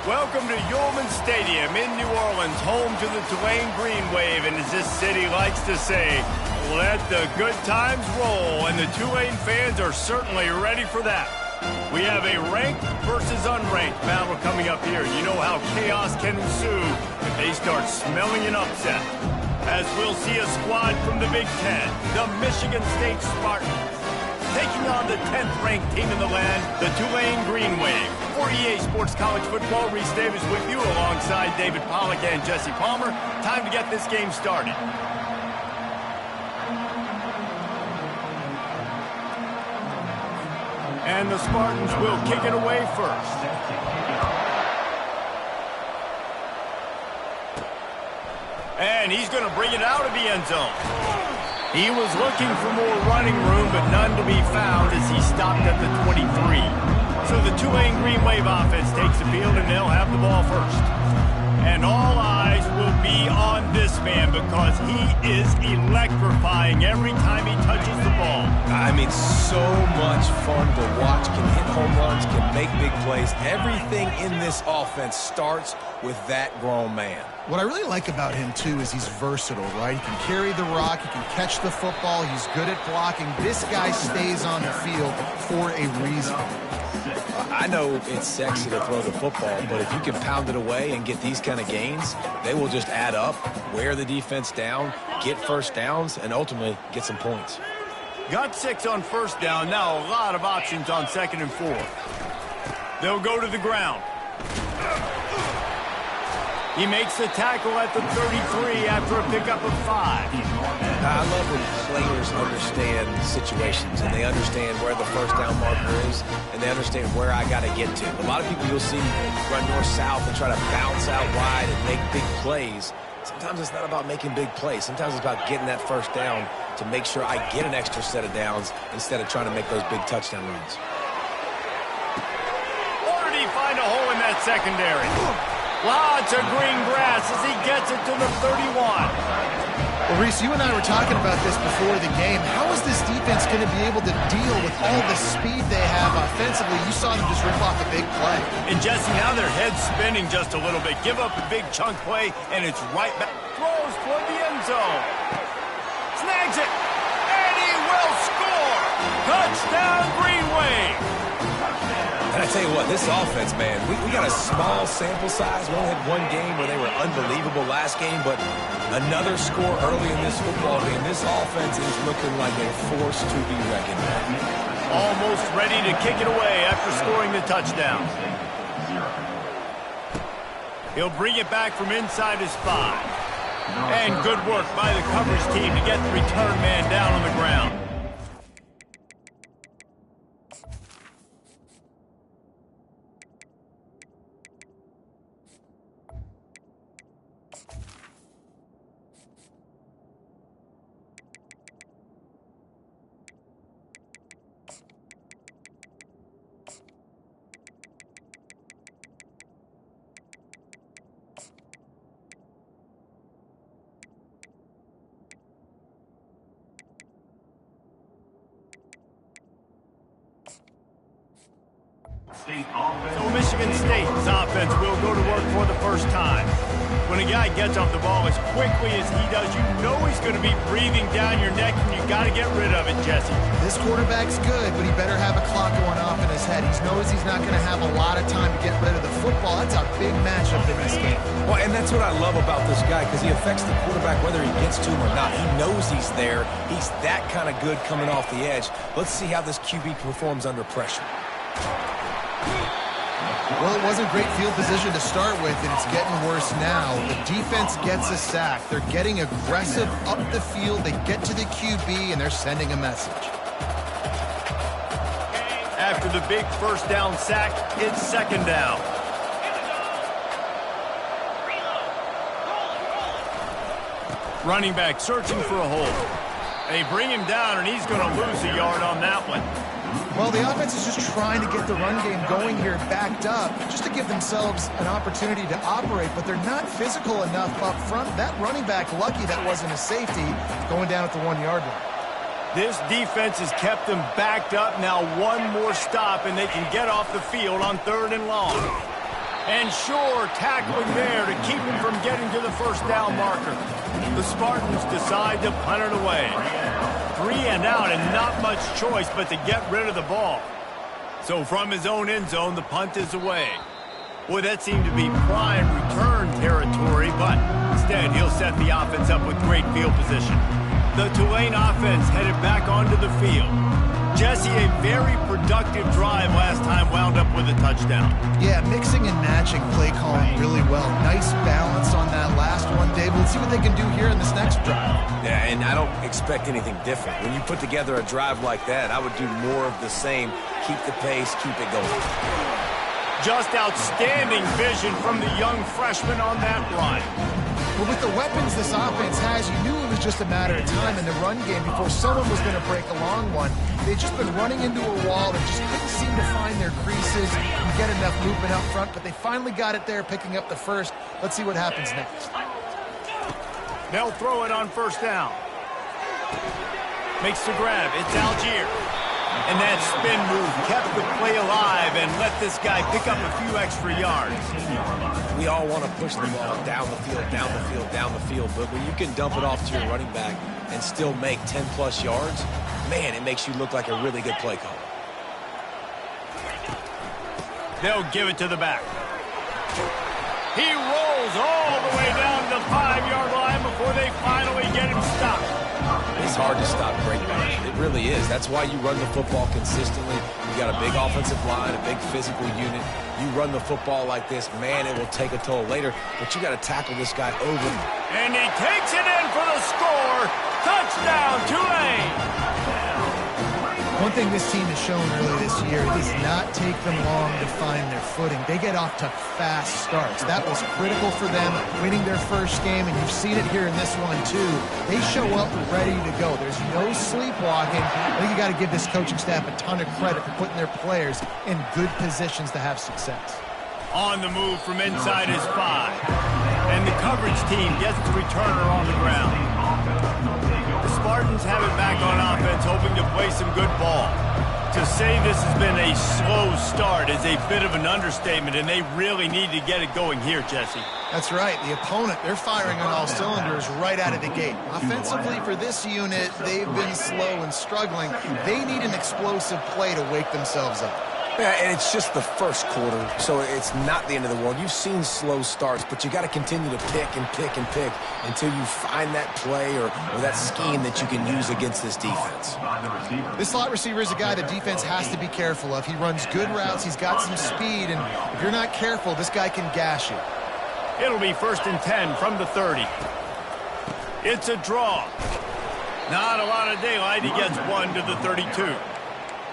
Welcome to Yulman Stadium in New Orleans, home to the Tulane Green Wave, and as this city likes to say, let the good times roll, and the Tulane fans are certainly ready for that. We have a ranked versus unranked battle coming up here. You know how chaos can ensue if they start smelling an upset. As we'll see a squad from the Big Ten, the Michigan State Spartans, taking on the 10th-ranked team in the land, the Tulane Green Wave. For EA Sports College Football, Reese Davis with you alongside David Pollack and Jesse Palmer. Time to get this game started. And the Spartans will kick it away first. And he's going to bring it out of the end zone. He was looking for more running room, but none to be found as he stopped at the 23. So the Tulane Green Wave offense takes the field, and they'll have the ball first. And all eyes will be on this man because he is electrifying every time he touches the ball. I mean, so much fun to watch. Can hit home runs, can make big plays. Everything in this offense starts with that grown man. What I really like about him, too, is he's versatile, right? He can carry the rock, he can catch the football, he's good at blocking. This guy stays on the field for a reason. I know it's sexy to throw the football, but if you can pound it away and get these kind of gains, they will just add up, wear the defense down, get first downs, and ultimately get some points. Got 6 on first down. Now a lot of options on 2nd and 4. They'll go to the ground. He makes the tackle at the 33 after a pickup of 5. I love when players understand situations and they understand where the first down marker is and they understand where I got to get to. A lot of people you'll see run north-south and try to bounce out wide and make big plays. Sometimes it's not about making big plays. Sometimes it's about getting that first down to make sure I get an extra set of downs instead of trying to make those big touchdown runs. Or did he find a hole in that secondary? Lots of green grass as he gets it to the 31. Well, Reese, you and I were talking about this before the game. How is this defense going to be able to deal with all the speed they have offensively? You saw them just rip off a big play. And Jesse, now their head's spinning just a little bit. Give up a big chunk play, and it's right back. Throws for the end zone. Snags it, and he will score. Touchdown, Green Wave. And I tell you what, this offense, man, we got a small sample size. We only had one game where they were unbelievable last game, but another score early in this football game. This offense is looking like a force to be reckoned with. Almost ready to kick it away after scoring the touchdown. He'll bring it back from inside his 5. And good work by the coverage team to get the return man down on the ground. So Michigan State's offense will go to work for the first time. When a guy gets off the ball as quickly as he does, you know he's going to be breathing down your neck, and you got to get rid of it, Jesse. This quarterback's good, but he better have a clock going off in his head. He knows he's not going to have a lot of time to get rid of the football. That's a big matchup in this game. Well, and that's what I love about this guy, because he affects the quarterback whether he gets to him or not. He knows he's there. He's that kind of good coming off the edge. Let's see how this QB performs under pressure. Well, it wasn't great field position to start with, and it's getting worse now. The defense gets a sack. They're getting aggressive up the field. They get to the QB, and they're sending a message. After the big first down sack, it's 2nd down. Running back searching for a hole. They bring him down, and he's going to lose a yard on that one. Well, the offense is just trying to get the run game going here backed up just to give themselves an opportunity to operate, but they're not physical enough up front. That running back, lucky that wasn't a safety, going down at the 1-yard line. This defense has kept them backed up. Now one more stop, and they can get off the field on 3rd and long. And sure, tackling there to keep him from getting to the first down marker. The Spartans decide to punt it away. 3 and out and not much choice but to get rid of the ball. So from his own end zone, the punt is away. Boy, that seemed to be prime return territory, but instead he'll set the offense up with great field position. The Tulane offense headed back onto the field. Jesse, a very productive drive last time wound up with a touchdown. Yeah, mixing and matching play calling really well. Nice balance on that last one, Dave. Let's see what they can do here in this next drive. Yeah, and I don't expect anything different. When you put together a drive like that, I would do more of the same. Keep the pace, keep it going. Just outstanding vision from the young freshman on that run. Well, with the weapons this offense has, you knew it was just a matter of time in the run game before someone was going to break a long one. They've just been running into a wall and just couldn't seem to find their creases and get enough movement up front, but they finally got it there, picking up the first. Let's see what happens next. They'll throw it on first down. Makes the grab. It's Algier. And that spin move kept the play alive and let this guy pick up a few extra yards. We all want to push the ball down the field, down the field, down the field, but when you can dump it off to your running back and still make 10-plus yards, man, it makes you look like a really good play caller. They'll give it to the back. He rolls all the way down to the 5-yard line before they finally get him stopped. It's hard to stop great runs. It really is. That's why you run the football consistently. You got a big offensive line, a big physical unit. You run the football like this, man, it will take a toll later, but you got to tackle this guy over. And he takes it in for the score. Touchdown, Tulane. One thing this team has shown early this year, it does not take them long to find their footing. They get off to fast starts. That was critical for them, winning their first game, and you've seen it here in this one, too. They show up ready to go. There's no sleepwalking. I think you got to give this coaching staff a ton of credit for putting their players in good positions to have success. On the move from inside his 5. And the coverage team gets the returner on the ground. The Spartans have it back on offense, hoping to play some good ball. To say this has been a slow start is a bit of an understatement, and they really need to get it going here, Jesse. That's right. The opponent, they're firing on all cylinders right out of the gate. Offensively, for this unit, they've been slow and struggling. They need an explosive play to wake themselves up. Yeah, and it's just the first quarter, so it's not the end of the world. You've seen slow starts, but you got to continue to pick and pick and pick until you find that play or that scheme that you can use against this defense. This slot receiver is a guy the defense has to be careful of. He runs good routes, he's got some speed, and if you're not careful, this guy can gash you. It'll be 1st and 10 from the 30. It's a draw. Not a lot of daylight. He gets 1 to the 32.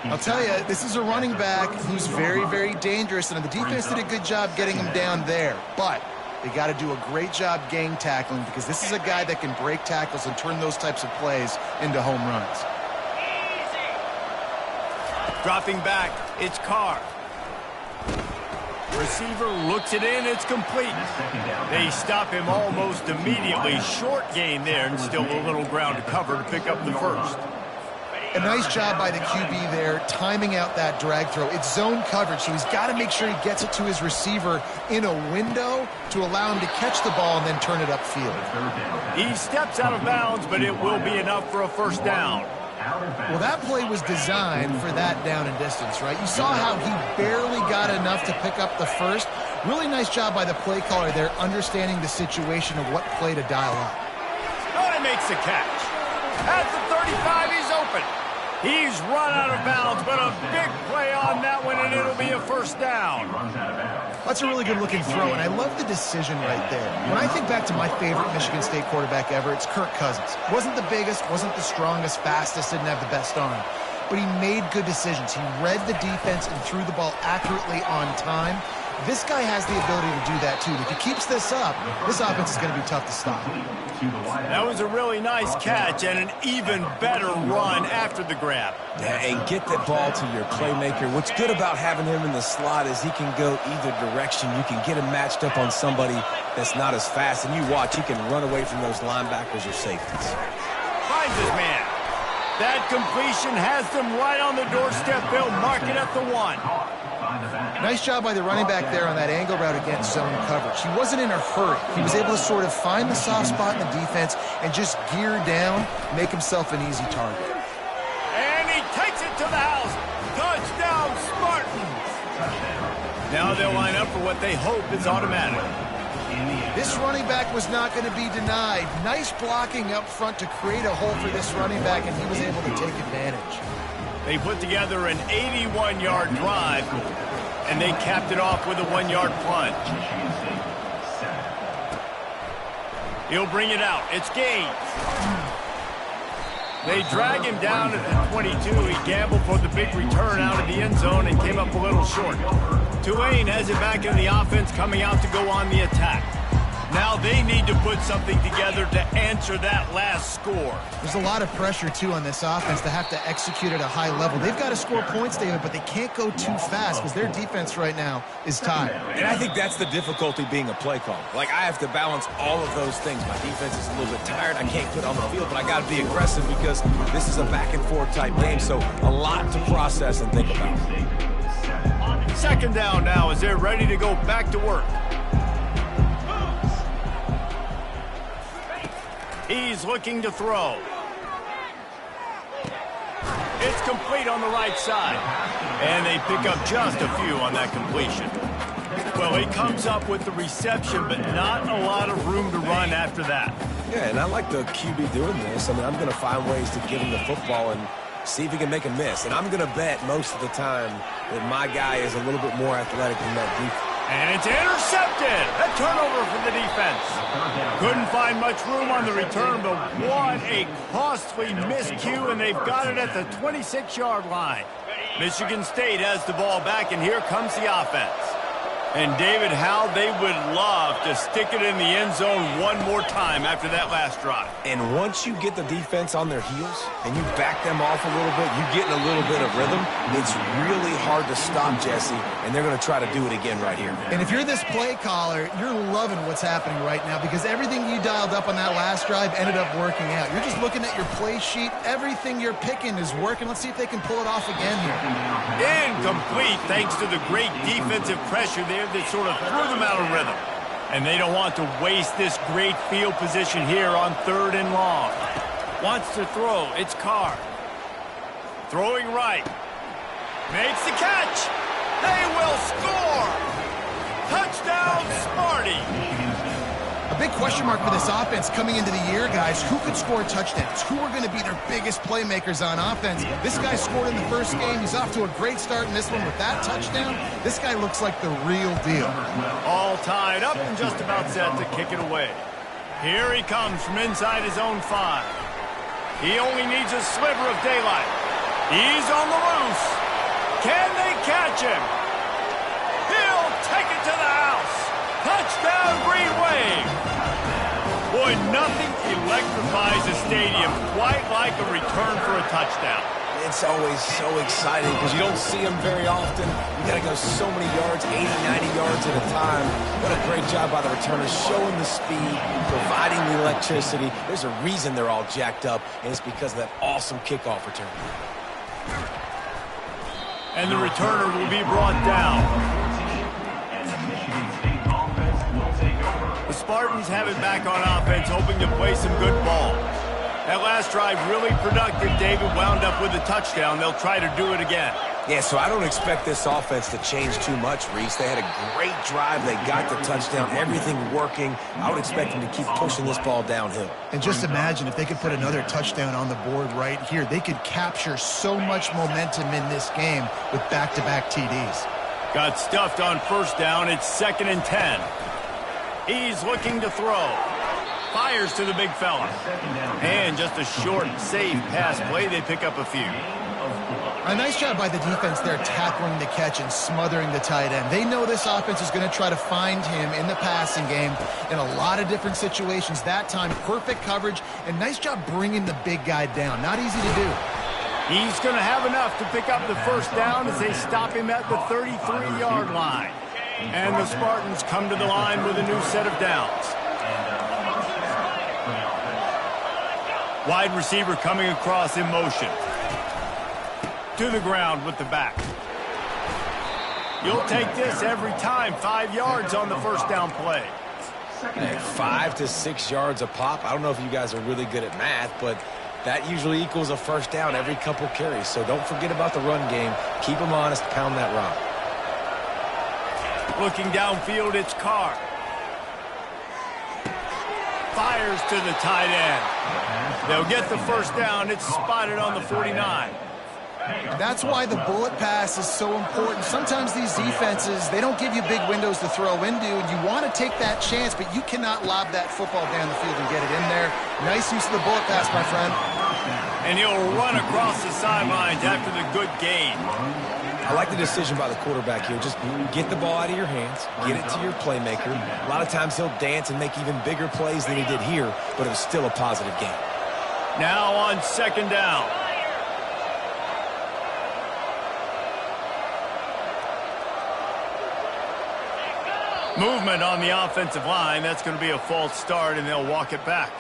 I'll tell you, this is a running back who's very, very dangerous, and the defense did a good job getting him down there. But they got to do a great job gang tackling because this is a guy that can break tackles and turn those types of plays into home runs. Dropping back, it's Carr. Receiver looks it in, it's complete. They stop him almost immediately. Short gain there, and still a little ground to cover to pick up the first. A nice job by the QB there, timing out that drag throw. It's zone coverage, so he's got to make sure he gets it to his receiver in a window to allow him to catch the ball and then turn it upfield. He steps out of bounds, but it will be enough for a first down. Well, that play was designed for that down and distance, right? You saw how he barely got enough to pick up the first. Really nice job by the play caller there, understanding the situation of what play to dial up. Oh, he makes the catch. At the 35, he's open. He's run out of bounds, but a big play on that one, and it'll be a first down. That's a really good-looking throw, and I love the decision right there. When I think back to my favorite Michigan State quarterback ever, it's Kirk Cousins. Wasn't the biggest, wasn't the strongest, fastest, didn't have the best arm. But he made good decisions. He read the defense and threw the ball accurately on time. This guy has the ability to do that, too. If he keeps this up, this offense is going to be tough to stop. That was a really nice catch and an even better run after the grab. Yeah, and get that ball to your playmaker. What's good about having him in the slot is he can go either direction. You can get him matched up on somebody that's not as fast, and you watch, he can run away from those linebackers or safeties. Finds his man. That completion has them right on the doorstep. They'll mark it at the 1. Nice job by the running back there on that angle route against zone coverage. He wasn't in a hurry. He was able to sort of find the soft spot in the defense and just gear down, make himself an easy target. And he takes it to the house. Touchdown, Spartans. Now they'll line up for what they hope is automatic. This running back was not going to be denied. Nice blocking up front to create a hole for this running back, and he was able to take advantage. They put together an 81-yard drive, and they capped it off with a 1-yard plunge. He'll bring it out. It's Gaines. They drag him down at the 22. He gambled for the big return out of the end zone and came up a little short. Tulane has it back in the offense, coming out to go on the attack. Now they need to put something together to answer that last score. There's a lot of pressure, too, on this offense to have to execute at a high level. They've got to score points, David, but they can't go too fast because their defense right now is tired. And I think that's the difficulty being a play caller. Like, I have to balance all of those things. My defense is a little bit tired. I can't put on the field, but I got to be aggressive because this is a back-and-forth type game, so a lot to process and think about. Second down now as they're ready to go back to work. He's looking to throw. It's complete on the right side. And they pick up just a few on that completion. Well, he comes up with the reception, but not a lot of room to run after that. Yeah, and I like the QB doing this. I mean, I'm going to find ways to give him the football and see if he can make a miss. And I'm going to bet most of the time that my guy is a little bit more athletic than that defense. And it's intercepted. A turnover from the defense. Couldn't find much room on the return, but what a costly miscue, and they've got it at the 26-yard line. Michigan State has the ball back, and here comes the offense. And David, how they would love to stick it in the end zone one more time after that last drive. And once you get the defense on their heels and you back them off a little bit, you get in a little bit of rhythm, it's really hard to stop, Jesse, and they're going to try to do it again right here. And if you're this play caller, you're loving what's happening right now because everything you dialed up on that last drive ended up working out. You're just looking at your play sheet. Everything you're picking is working. Let's see if they can pull it off again here. Incomplete thanks to the great defensive pressure there that sort of threw them out of rhythm. And they don't want to waste this great field position here on 3rd and long. Wants to throw. It's Carr. Throwing right. Makes the catch. They will score. Touchdown, Sparty. A big question mark for this offense coming into the year, guys. Who could score touchdowns? Who are going to be their biggest playmakers on offense? This guy scored in the first game. He's off to a great start in this one with that touchdown. This guy looks like the real deal. All tied up and just about set to kick it away. Here he comes from inside his own 5. He only needs a sliver of daylight. He's on the loose. Can they catch him? He'll take it to the house. Touchdown, Green Wave. Boy, nothing electrifies a stadium quite like a return for a touchdown. It's always so exciting because you don't see them very often. You got to go so many yards, 80, 90 yards at a time. What a great job by the returners, showing the speed, providing the electricity. There's a reason they're all jacked up, and it's because of that awesome kickoff return. And the returner will be brought down. The Spartans have it back on offense, hoping to play some good ball. That last drive really productive. David wound up with a touchdown. They'll try to do it again. Yeah, so I don't expect this offense to change too much, Reese. They had a great drive. They got the touchdown, everything working. I would expect them to keep pushing this ball downhill. And just imagine if they could put another touchdown on the board right here. They could capture so much momentum in this game with back-to-back TDs. Got stuffed on first down. It's 2nd and 10. He's looking to throw. Fires to the big fella. And just a short, safe pass play. They pick up a few. A nice job by the defense there tackling the catch and smothering the tight end. They know this offense is going to try to find him in the passing game in a lot of different situations. That time, perfect coverage, and nice job bringing the big guy down. Not easy to do. He's going to have enough to pick up the first down as they stop him at the 33-yard line. And the Spartans come to the line with a new set of downs. Wide receiver coming across in motion. To the ground with the back. You'll take this every time. 5 yards on the first down play. Hey, 5 to 6 yards a pop. I don't know if you guys are really good at math, but that usually equals a first down every couple carries. So don't forget about the run game. Keep them honest. Pound that rock. Looking downfield, it's Carr. Fires to the tight end. They'll get the first down. It's spotted on the 49. That's why the bullet pass is so important. Sometimes these defenses, they don't give you big windows to throw into, and you want to take that chance, but you cannot lob that football down the field and get it in there. Nice use of the bullet pass, my friend. And he'll run across the sidelines after the good gain. I like the decision by the quarterback here. Just get the ball out of your hands, get it to your playmaker. A lot of times he'll dance and make even bigger plays than he did here, but it was still a positive game. Now on second down. Movement on the offensive line. That's going to be a false start, and they'll walk it back.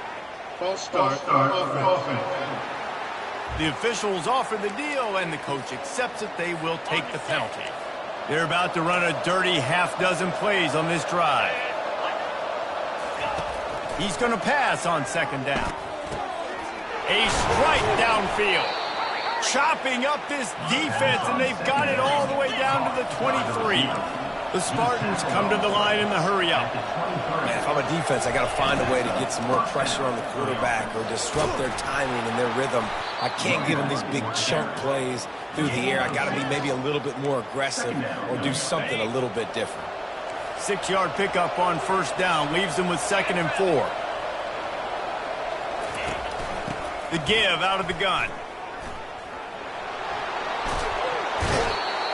False start offense. The officials offer the deal, and the coach accepts it. They will take the penalty. They're about to run a dirty half-dozen plays on this drive. He's going to pass on second down. A strike downfield. Chopping up this defense, and they've got it all the way down to the 23. The Spartans come to the line in the hurry-up. Man, if I'm a defense, I got to find a way to get some more pressure on the quarterback or disrupt their timing and their rhythm. I can't give them these big chunk plays through the air. I got to be maybe a little bit more aggressive or do something a little bit different. 6-yard pickup on first down leaves them with 2nd and 4. The give out of the gun.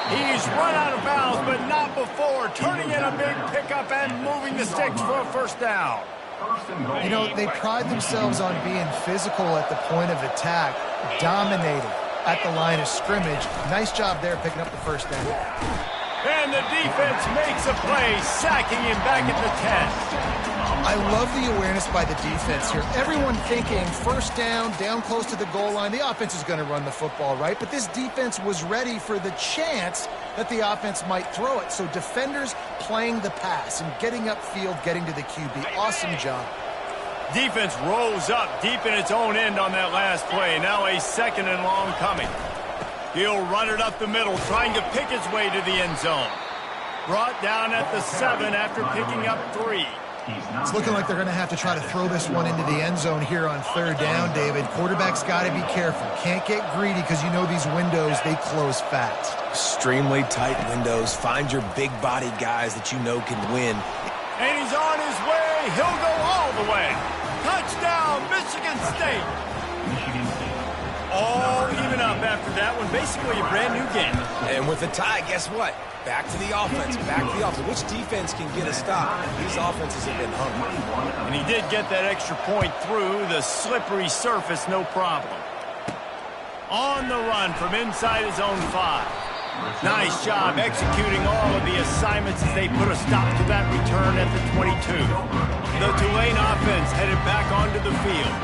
He's run out of bounds, but not before. Turning in a big pickup and moving the sticks for a first down. You know, they pride themselves on being physical at the point of attack, dominating at the line of scrimmage. Nice job there picking up the first down. And the defense makes a play, sacking him back at the 10. I love the awareness by the defense here. Everyone thinking first down close to the goal line. The offense is going to run the football, right? But this defense was ready for the chance that the offense might throw it. So defenders playing the pass and getting upfield, getting to the QB. Awesome job. Defense rolls up deep in its own end on that last play. Now a 2nd and long coming. He'll run it up the middle, trying to pick his way to the end zone. Brought down at the 7 after picking up 3. It's looking like they're going to have to try to throw this one into the end zone here on third down, David. Quarterback's got to be careful. Can't get greedy because you know these windows, they close fast. Extremely tight windows. Find your big-bodied guys that you know can win. And he's on his way. He'll go all the way. Touchdown, Michigan State. All even up after that one. Basically a brand new game. And with the tie, guess what? Back to the offense. Back to the offense. Which defense can get a stop? These offenses have been hungry. And he did get that extra point through the slippery surface, no problem. On the run from inside his own 5. Nice job executing all of the assignments as they put a stop to that return at the 22. The Tulane offense headed back onto the field.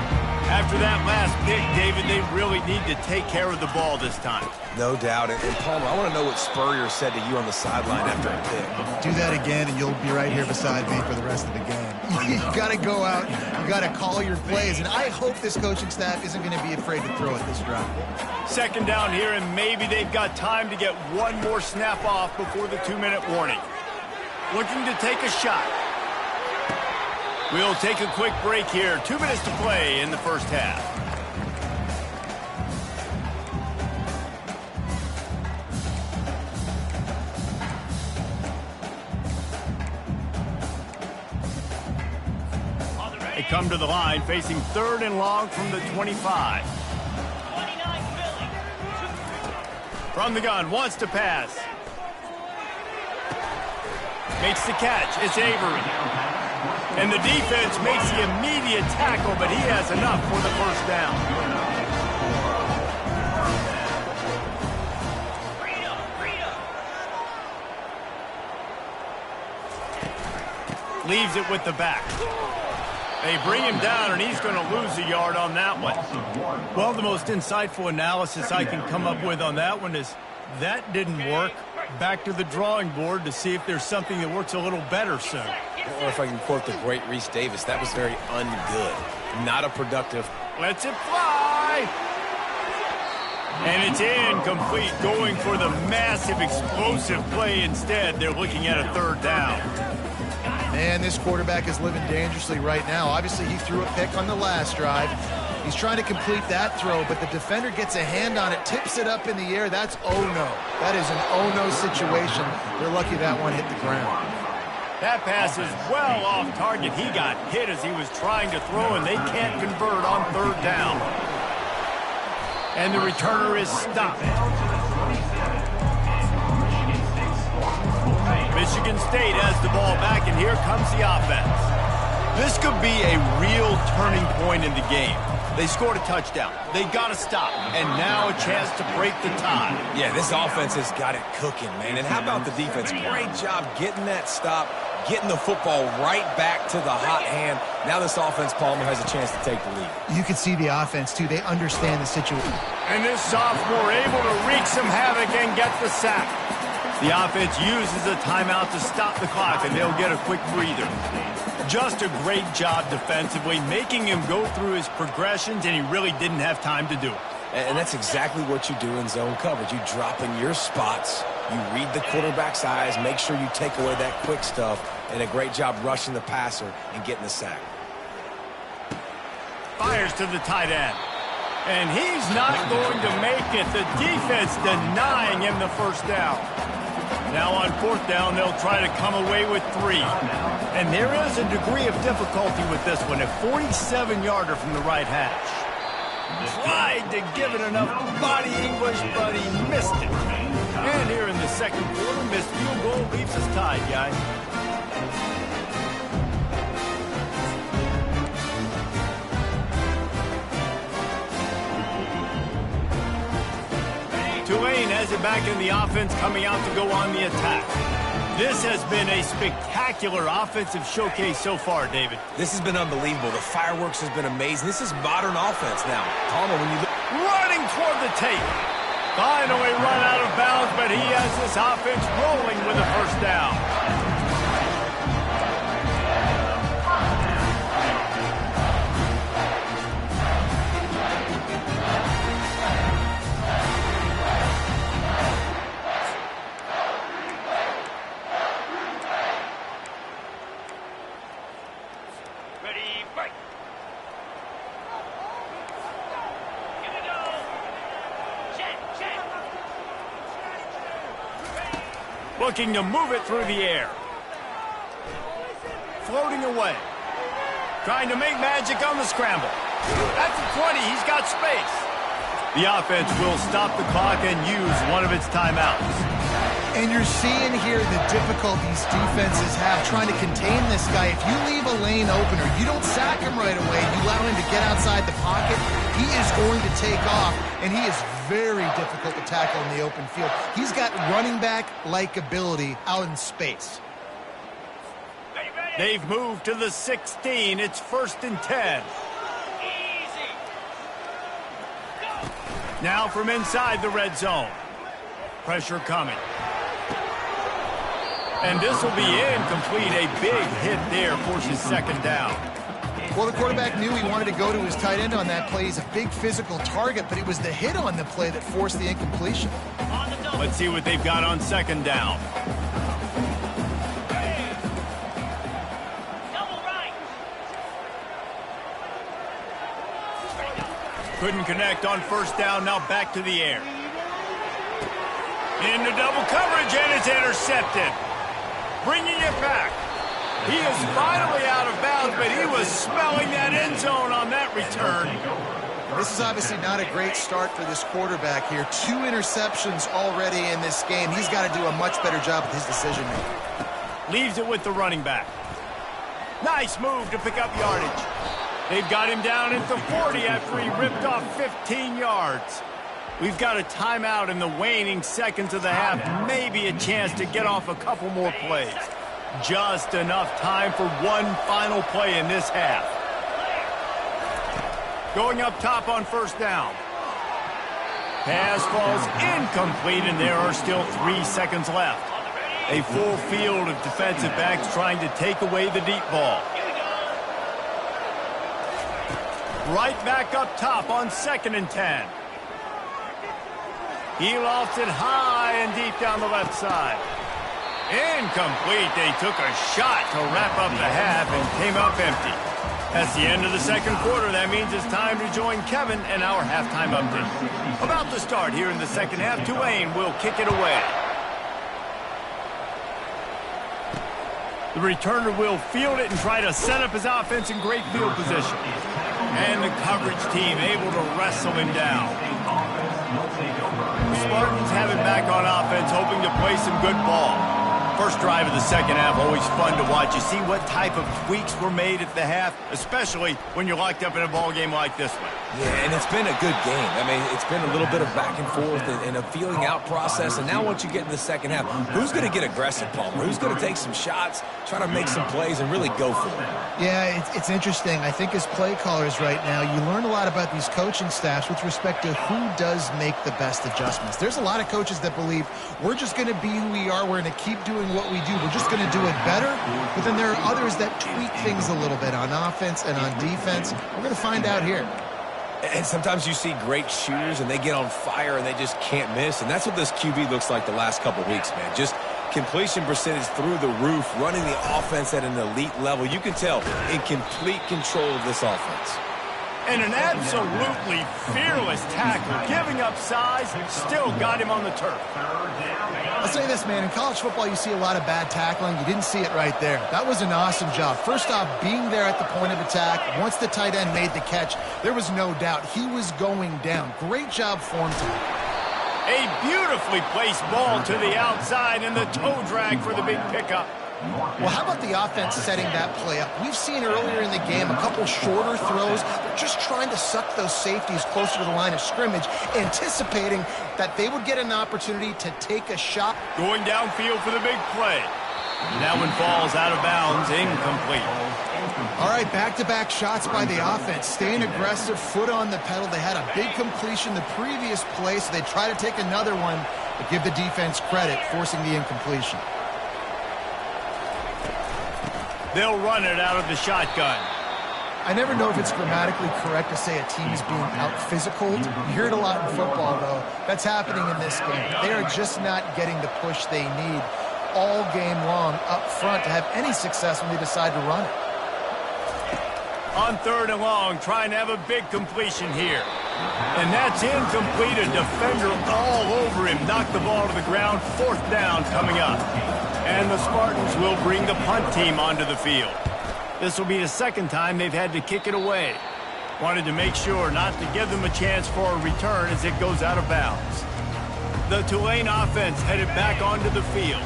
After that last pick, David, they really need to take care of the ball this time. No doubt. And Palmer, I want to know what Spurrier said to you on the sideline after a pick. Do that again, and you'll be right here beside me for the rest of the game. You got to go out. You got to call your plays. And I hope this coaching staff isn't going to be afraid to throw at this drive. 2nd down here, and maybe they've got time to get one more snap off before the 2-minute warning. Looking to take a shot. We'll take a quick break here. 2 minutes to play in the first half. They come to the line facing 3rd and long from the 25. From the gun, wants to pass. Makes the catch. It's Avery. And the defense makes the immediate tackle, but he has enough for the first down. Leaves it with the back. They bring him down, and he's going to lose a yard on that one. Well, the most insightful analysis I can come up with on that one is that didn't work. Back to the drawing board to see if there's something that works a little better soon. Or if I can quote the great Reese Davis, that was very ungood. Not a productive. Lets it fly. And it's incomplete, going for the massive explosive play instead. They're looking at a third down. Man, this quarterback is living dangerously right now. Obviously, he threw a pick on the last drive. He's trying to complete that throw, but the defender gets a hand on it, tips it up in the air. That's oh-no. That is an oh-no situation. They're lucky that one hit the ground. That pass is well off target. He got hit as he was trying to throw, and they can't convert on third down. And the returner is stopped. Michigan State has the ball back, and here comes the offense. This could be a real turning point in the game. They scored a touchdown. They got to stop, and now a chance to break the tie. Yeah, this offense has got it cooking, man. And how about the defense? Great job getting that stop, getting the football right back to the hot hand. Now this offense, Palmer, has a chance to take the lead. You can see the offense, too. They understand the situation. And this sophomore able to wreak some havoc and get the sack. The offense uses a timeout to stop the clock, and they'll get a quick breather. Just a great job defensively, making him go through his progressions, and he really didn't have time to do it. And that's exactly what you do in zone coverage. You drop in your spots, you read the quarterback's eyes, make sure you take away that quick stuff, and a great job rushing the passer and getting the sack. Fires to the tight end. And he's not going to make it. The defense denying him the first down. Now on fourth down, they'll try to come away with 3. And there is a degree of difficulty with this one, a 47-yarder from the right hash. Tried to give it enough body English, but he missed it. And here in the second quarter, missed field goal leaves us tied, guys. Tulane has it back in the offense, coming out to go on the attack. This has been a spectacular offensive showcase so far, David. This has been unbelievable. The fireworks has been amazing. This is modern offense now. Palmer, when you look... Running toward the tape. Finally run out of bounds, but he has this offense rolling with a first down. Looking to move it through the air. Floating away. Trying to make magic on the scramble. At the 20, he's got space. The offense will stop the clock and use one of its timeouts. And you're seeing here the difficulties defenses have trying to contain this guy. If you leave a lane open or you don't sack him right away, you allow him to get outside the pocket, he is going to take off, and he is very difficult to tackle in the open field. He's got running back-like ability out in space. They've moved to the 16. It's 1st and 10. Now from inside the red zone. Pressure coming. And this will be incomplete. A big hit there forces second down. Well, the quarterback knew he wanted to go to his tight end on that play. He's a big physical target, but it was the hit on the play that forced the incompletion. Let's see what they've got on second down. Couldn't connect on first down. Now back to the air. Into double coverage, and it's intercepted. Bringing it back. He is finally out of bounds, but he was smelling that end zone on that return. This is obviously not a great start for this quarterback here. 2 interceptions already in this game. He's got to do a much better job with his decision-making. Leaves it with the running back. Nice move to pick up yardage. They've got him down at the 40 after he ripped off 15 yards. We've got a timeout in the waning seconds of the half. Maybe a chance to get off a couple more plays. Just enough time for one final play in this half. Going up top on first down. Pass falls incomplete, and there are still 3 seconds left. A full field of defensive backs trying to take away the deep ball. Right back up top on 2nd and 10. He lofts it high and deep down the left side. Incomplete. They took a shot to wrap up the half and came up empty. That's the end of the second quarter. That means it's time to join Kevin and our halftime update. About to start here in the second half, Tulane will kick it away. The returner will field it and try to set up his offense in great field position. And the coverage team able to wrestle him down. The Spartans have it back on offense, hoping to play some good ball. First drive of the second half, always fun to watch. You see what type of tweaks were made at the half, especially when you're locked up in a ball game like this one. Yeah, and it's been a good game. I mean, it's been a little bit of back and forth and a feeling out process. And now once you get in the second half, who's going to get aggressive, Palmer? Who's going to take some shots, try to make some plays, and really go for it? Yeah, it's interesting. I think as play callers right now, you learn a lot about these coaching staffs with respect to who does make the best adjustments. There's a lot of coaches that believe we're just going to be who we are. We're going to keep doing what we do. We're just going to do it better. But then there are others that tweak things a little bit on offense and on defense. We're going to find out here. And sometimes you see great shooters, and they get on fire, and they just can't miss. And that's what this QB looks like the last couple weeks, man. Just completion percentage through the roof, running the offense at an elite level. You can tell in complete control of this offense. And an absolutely fearless tackle, giving up size, still got him on the turf. I'll say this, man. In college football, you see a lot of bad tackling. You didn't see it right there. That was an awesome job. First off, being there at the point of attack. Once the tight end made the catch, there was no doubt he was going down. Great job form time. A beautifully placed ball to the outside, and the toe drag for the big pickup. Well, how about the offense setting that play up? We've seen earlier in the game a couple shorter throws. They're just trying to suck those safeties closer to the line of scrimmage, anticipating that they would get an opportunity to take a shot. Going downfield for the big play. That one falls out of bounds, incomplete. All right, back-to-back shots by the offense. Staying aggressive, foot on the pedal. They had a big completion the previous play, so they try to take another one, but give the defense credit, forcing the incompletion. They'll run it out of the shotgun. I never know if it's grammatically correct to say a team is being out-physicaled. You hear it a lot in football, though. That's happening in this game. They are just not getting the push they need all game long up front to have any success when they decide to run it. On 3rd and long, trying to have a big completion here. And that's incomplete. A defender all over him. Knocked the ball to the ground. 4th down coming up. And the Spartans will bring the punt team onto the field. This will be the second time they've had to kick it away. Wanted to make sure not to give them a chance for a return as it goes out of bounds. The Tulane offense headed back onto the field.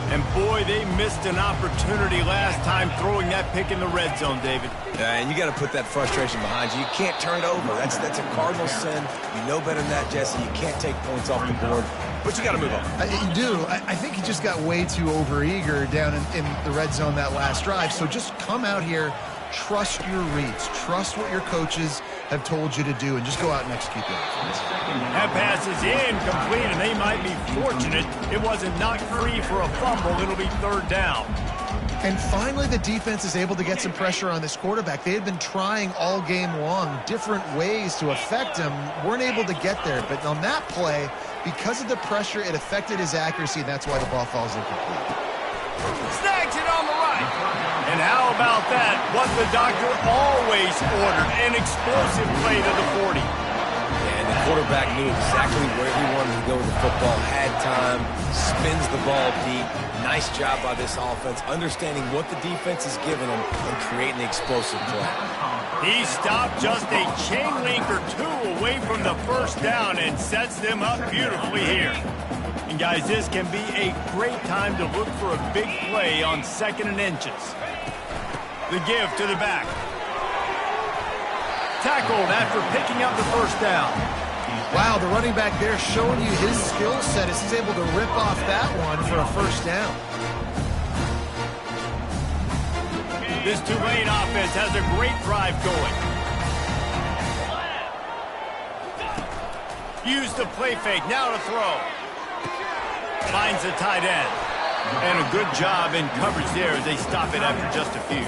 And boy, they missed an opportunity last time throwing that pick in the red zone, David. And you got to put that frustration behind you. You can't turn it over. That's a cardinal sin. You know better than that, Jesse. You can't take points off the board. But you got to move on. You do. I think he just got way too overeager down in the red zone that last drive. So just come out here, trust your reads, trust what your coaches have told you to do, and just go out and execute that. That pass is incomplete, and they might be fortunate it wasn't knocked free for a fumble. It'll be 3rd down. And finally, the defense is able to get some pressure on this quarterback. They had been trying all game long different ways to affect him, weren't able to get there. But on that play, because of the pressure, it affected his accuracy, and that's why the ball falls incomplete. Snags it on the right. And how about that? What the doctor always ordered, an explosive play to the 40. And the quarterback knew exactly where he wanted to go with the football, had time, spins the ball deep. Nice job by this offense, understanding what the defense is giving them and creating the explosive play. He stopped just a chain link or two away from the 1st down and sets them up beautifully here. And guys, this can be a great time to look for a big play on 2nd and inches. The give to the back. Tackled after picking up the 1st down. Wow, the running back there showing you his skill set as he's able to rip off that one for a 1st down. This Tulane offense has a great drive going. Use the play fake, now to throw. Finds the tight end. And a good job in coverage there as they stop it after just a few.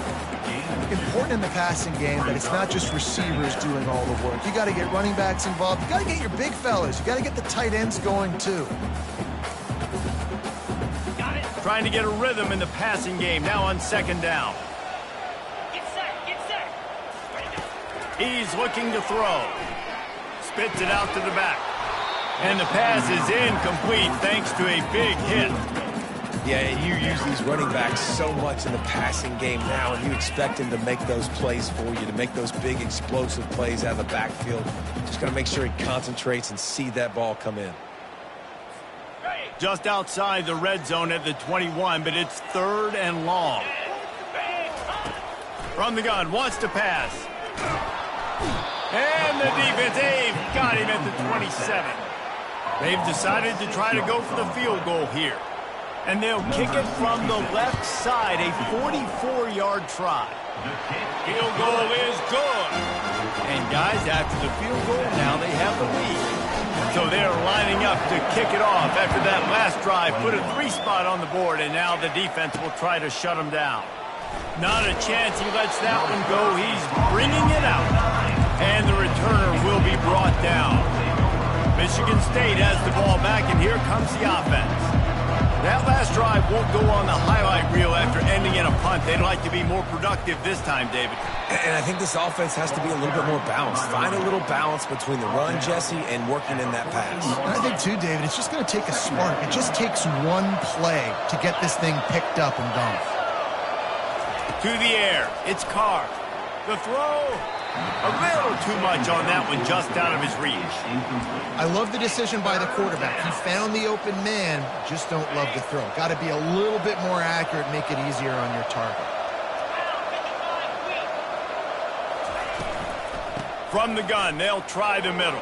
Important in the passing game that it's not just receivers doing all the work. You got to get running backs involved. You got to get your big fellas. You got to get the tight ends going too. Trying to get a rhythm in the passing game, now on second down. Get set. He's looking to throw. Spits it out to the back. And the pass is incomplete thanks to a big hit. Yeah, and you use these running backs so much in the passing game now, and you expect them to make those plays for you, to make those big explosive plays out of the backfield. Just got to make sure he concentrates and see that ball come in. Just outside the red zone at the 21, but it's 3rd and long. From the gun, wants to pass. And the defense, they've got him at the 27. They've decided to try to go for the field goal here. And they'll kick it from the left side, a 44-yard try. Field goal is good. And guys, after the field goal, now they have the lead. So they're lining up to kick it off after that last drive. Put a 3-spot on the board, and now the defense will try to shut them down. Not a chance he lets that one go. He's bringing it out. And the returner will be brought down. Michigan State has the ball back, and here comes the offense. That last drive won't go on the highlight reel after ending in a punt. They'd like to be more productive this time, David. And I think this offense has to be a little bit more balanced. Find a little balance between the run, Jesse, and working in that pass. And I think, too, David, it's just going to take a spark. It just takes one play to get this thing picked up and gone. To the air. It's Carr. The throw. A little too much on that one, just out of his reach. I love the decision by the quarterback. He found the open man, just don't love the throw. Got to be a little bit more accurate, make it easier on your target. From the gun, they'll try the middle.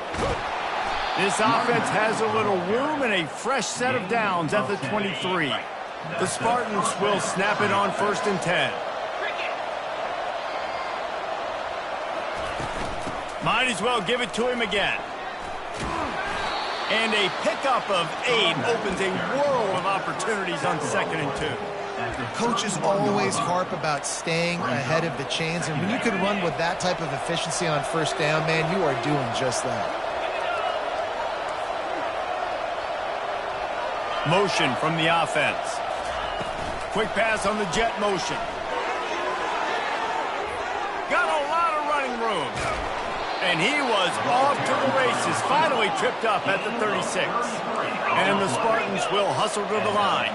This offense has a little room and a fresh set of downs at the 23. The Spartans will snap it on 1st and 10. Might as well give it to him again. And a pickup of 8 opens a world of opportunities on 2nd and 2. Coaches always harp about staying ahead of the chains, and when you can run with that type of efficiency on 1st down, man, you are doing just that. Motion from the offense. Quick pass on the jet motion. Got a lot of running room. And he was off to the races, finally tripped up at the 36. And the Spartans will hustle to the line.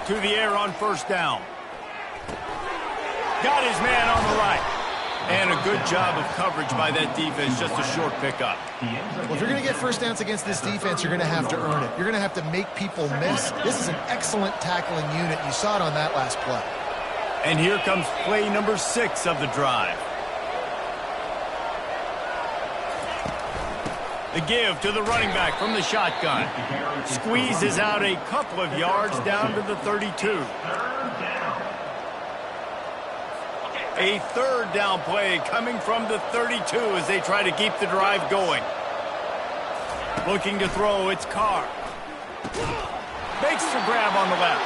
To the air on 1st down. Got his man on the right. And a good job of coverage by that defense, just a short pickup. Well, if you're going to get 1st downs against this defense, you're going to have to earn it. You're going to have to make people miss. This is an excellent tackling unit. You saw it on that last play. And here comes play number 6 of the drive. The give to the running back from the shotgun. Squeezes out a couple of yards down to the 32. A 3rd down play coming from the 32 as they try to keep the drive going. Looking to throw, it's Carr. Makes the grab on the left.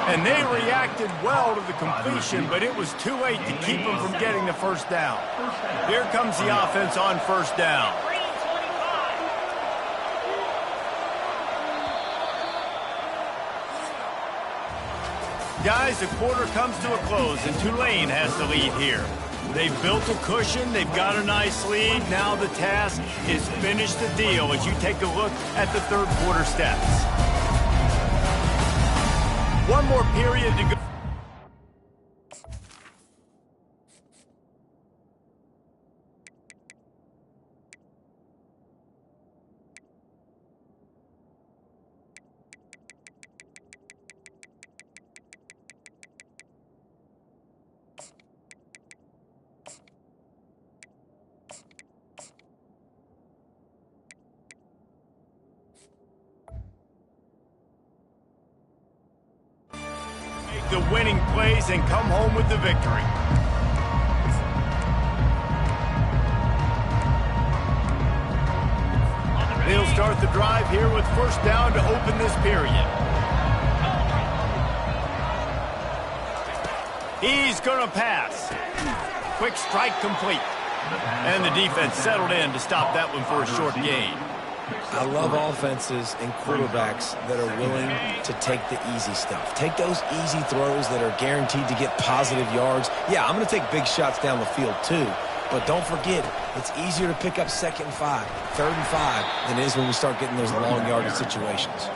And they reacted well to the completion, but it was too late to keep them from getting the 1st down. Here comes the offense on 1st down. Guys, the quarter comes to a close, and Tulane has the lead here. They've built a cushion. They've got a nice lead. Now the task is finish the deal as you take a look at the 3rd quarter stats. One more period to go. the winning plays and come home with the victory. They'll start the drive here with first down to open this period. He's going to pass. Quick strike complete. And the defense settled in to stop that one for a short gain. I love offenses and quarterbacks that are willing to take the easy stuff. Take those easy throws that are guaranteed to get positive yards. Yeah, I'm going to take big shots down the field too. But don't forget, it's easier to pick up 2nd and 5, 3rd and 5 than it is when we start getting those long yardage situations.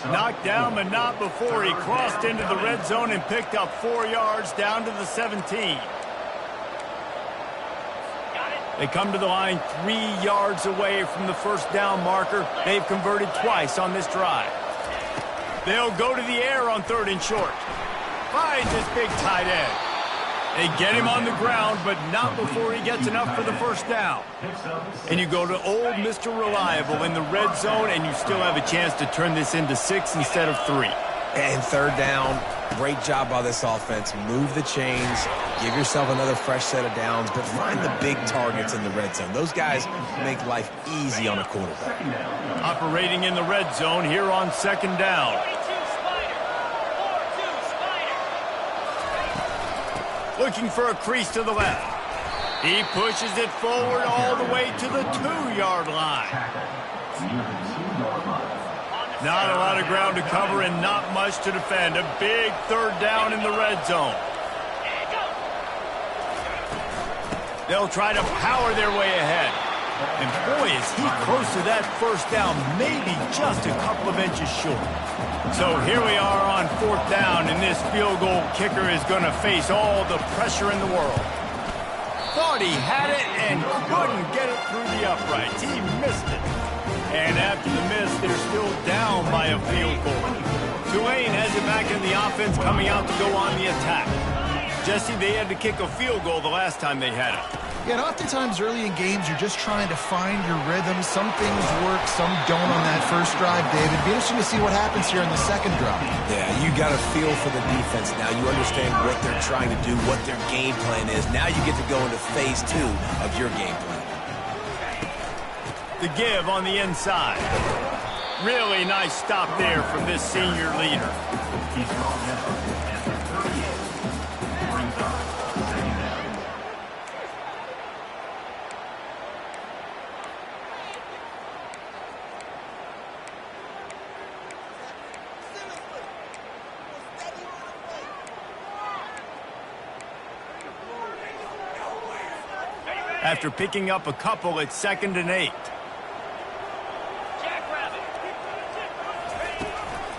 Knocked down, but not before he crossed into the red zone and picked up 4 yards down to the 17. They come to the line 3 yards away from the first down marker. They've converted twice on this drive. They'll go to the air on 3rd and short. Finds his big tight end. They get him on the ground, but not before he gets enough for the first down. And you go to old Mr. Reliable in the red zone, and you still have a chance to turn this into 6 instead of 3. And 3rd down, great job by this offense. Move the chains, give yourself another fresh set of downs, but find the big targets in the red zone. Those guys make life easy on a quarterback. Operating in the red zone here on 2nd down. Looking for a crease to the left. He pushes it forward all the way to the 2-yard line. Not a lot of ground to cover and not much to defend. A big 3rd down in the red zone. They'll try to power their way ahead. And boy, is he close to that first down, maybe just a couple of inches short. So here we are on 4th down, and this field goal kicker is going to face all the pressure in the world. Thought he had it and couldn't get it through the uprights. He missed it. And after the miss, they're still down by a field goal. Tulane has it back in the offense, coming out to go on the attack. Jesse, they had to kick a field goal the last time they had it. Yeah, and oftentimes early in games, you're just trying to find your rhythm. Some things work, some don't on that first drive, David. Be interesting to see what happens here in the 2nd drive. Yeah, you got to feel for the defense now. You understand what they're trying to do, what their game plan is. Now you get to go into phase 2 of your game plan. The give on the inside. Really nice stop there from this senior leader. After picking up a couple, it's 2nd and 8.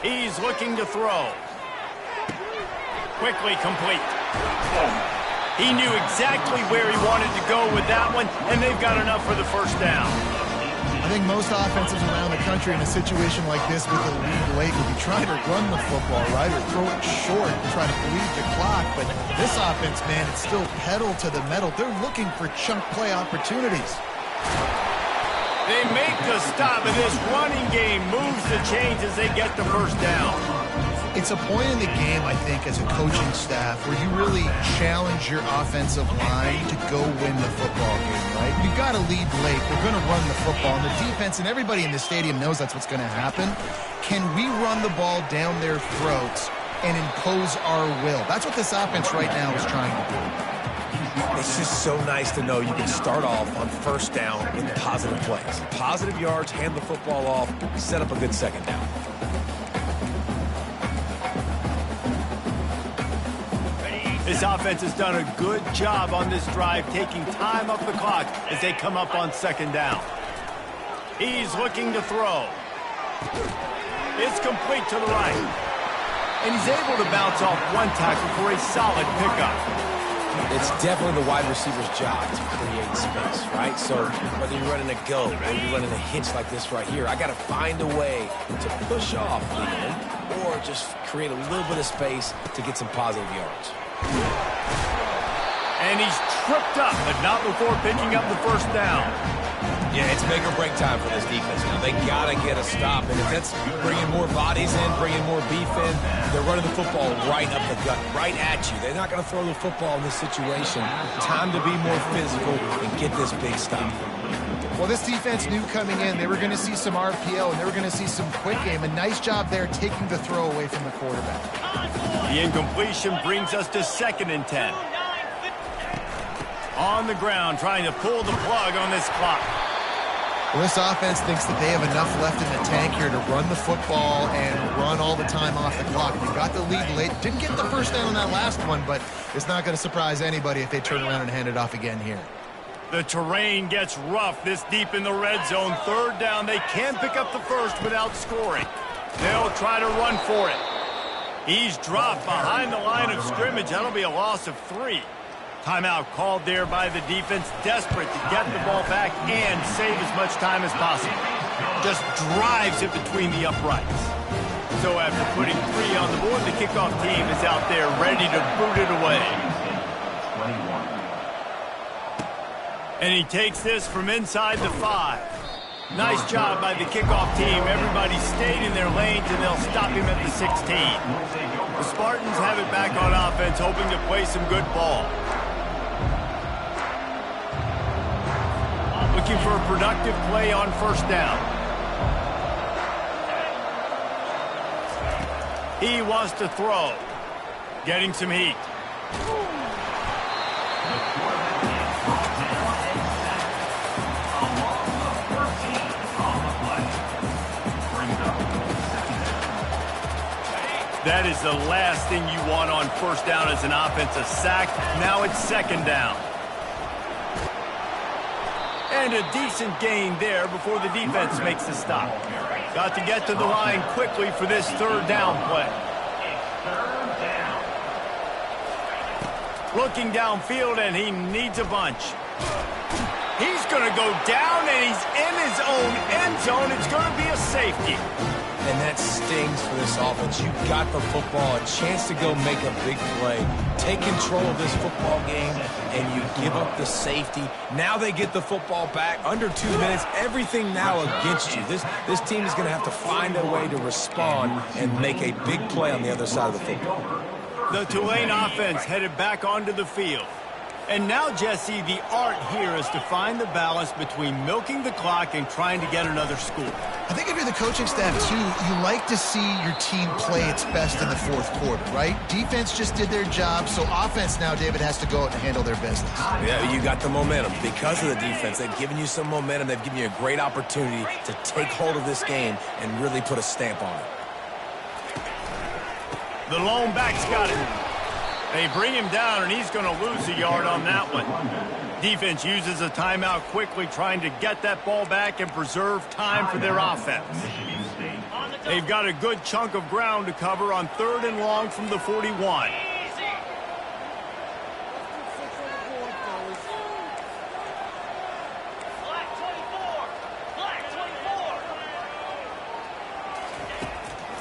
He's looking to throw. Quickly complete. He knew exactly where he wanted to go with that one, and they've got enough for the first down. I think most offenses around the country in a situation like this with a lead late would be trying to run the football, right, or throw it short and try to bleed the clock. But this offense, man, it's still pedal to the metal. They're looking for chunk play opportunities. They make the stop, and this running game moves the chains as they get the first down. It's a point in the game, I think, as a coaching staff where you really challenge your offensive line to go win the football game, right? You've got to lead late. We're going to run the football. And the defense and everybody in the stadium knows that's what's going to happen. Can we run the ball down their throats and impose our will? That's what this offense right now is trying to do. It's just so nice to know you can start off on first down with positive plays. Positive yards, hand the football off, set up a good 2nd down. This offense has done a good job on this drive, taking time off the clock as they come up on 2nd down. He's looking to throw. It's complete to the right. And he's able to bounce off one tackle for a solid pickup. It's definitely the wide receiver's job to create space, right? So whether you're running a go or you're running a hitch like this right here, I got to find a way to push off the end or just create a little bit of space to get some positive yards. And he's tripped up, but not before picking up the first down. Yeah, it's make or break time for this defense. Now, they got to get a stop. And if that's bringing more bodies in, bringing more beef in, they're running the football right up the gut, right at you. They're not going to throw the football in this situation. Time to be more physical and get this big stop. Well, this defense knew coming in they were going to see some RPO and they were going to see some quick game. A nice job there taking the throw away from the quarterback. The incompletion brings us to 2nd and 10. On the ground, trying to pull the plug on this clock. Well, this offense thinks that they have enough left in the tank here to run the football and run all the time off the clock. They got the lead late. Didn't get the first down on that last one, but it's not going to surprise anybody if they turn around and hand it off again here. The terrain gets rough this deep in the red zone. 3rd down, they can pick up the first without scoring. They'll try to run for it. He's dropped behind the line of scrimmage. That'll be a loss of 3. Timeout called there by the defense, desperate to get the ball back and save as much time as possible. Just drives it between the uprights. So after putting 3 on the board, the kickoff team is out there ready to boot it away. And he takes this from inside the 5. Nice job by the kickoff team. Everybody stayed in their lanes, and they'll stop him at the 16. The Spartans have it back on offense, hoping to play some good ball. Looking for a productive play on 1st down. He wants to throw. Getting some heat. That is the last thing you want on 1st down as an offensive sack. Now it's 2nd down. And a decent gain there before the defense makes the stop. Got to get to the line quickly for this 3rd down play. Looking downfield, and he needs a bunch. He's going to go down, and he's in his own end zone. It's going to be a safety. And that stings for this offense. You got the football, a chance to go make a big play, take control of this football game, and you give up the safety. Now they get the football back. Under 2 minutes, everything now against you. This team is going to have to find a way to respond and make a big play on the other side of the football. The Tulane offense headed back onto the field. And now, Jesse, the art here is to find the balance between milking the clock and trying to get another score. I think if you're the coaching staff, too, you like to see your team play its best in the 4th quarter, right? Defense just did their job, so offense now, David, has to go out and handle their business. Yeah, you got the momentum. Because of the defense, they've given you some momentum. They've given you a great opportunity to take hold of this game and really put a stamp on it. The lone back's got it. They bring him down, and he's going to lose a yard on that one. Defense uses a timeout quickly, trying to get that ball back and preserve time for their offense. They've got a good chunk of ground to cover on 3rd and long from the 41.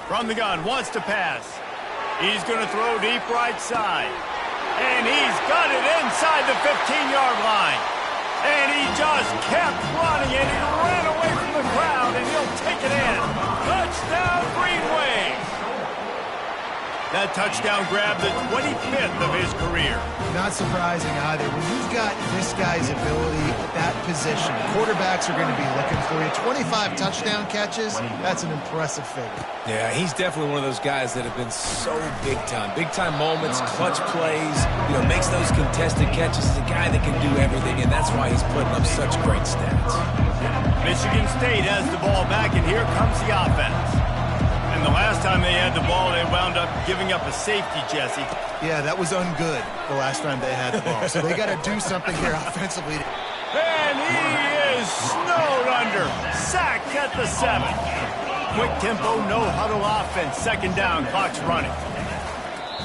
From the gun, wants to pass. He's going to throw deep right side. And he's got it inside the 15-yard line. And he just kept running, and he ran away from the crowd, and he'll take it in. Touchdown, Green Wave. That touchdown grabbed the 25th of his career. Not surprising either. When you've got this guy's ability at that position, quarterbacks are going to be looking for you. 25 touchdown catches, that's an impressive figure. Yeah, he's definitely one of those guys that have been so big time. Big time moments, clutch plays, makes those contested catches. He's a guy that can do everything, and that's why he's putting up such great stats. Michigan State has the ball back, and here comes the offense. And the last time they had the ball, they wound up giving up a safety, Jesse. Yeah, that was ungood the last time they had the ball. So they got to do something here offensively. And he is snowed under. Sacked at the 7. Quick tempo, no huddle offense. 2nd down, clock's running.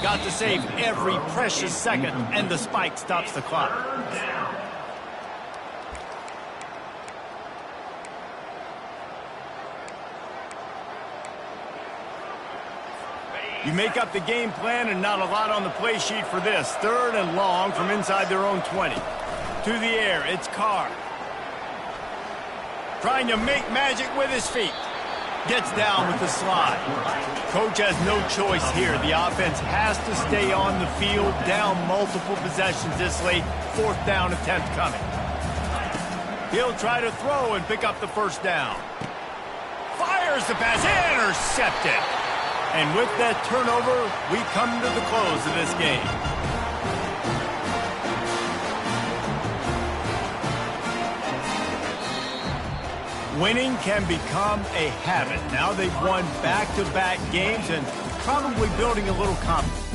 Got to save every precious second, and the spike stops the clock. You make up the game plan, and not a lot on the play sheet for this. 3rd and long from inside their own 20. To the air, it's Carr. Trying to make magic with his feet. Gets down with the slide. Coach has no choice here. The offense has to stay on the field, down multiple possessions this late. 4th down attempt coming. He'll try to throw and pick up the first down. Fires the pass, intercepted. And with that turnover, we come to the close of this game. Winning can become a habit. Now they've won back-to-back games and probably building a little confidence.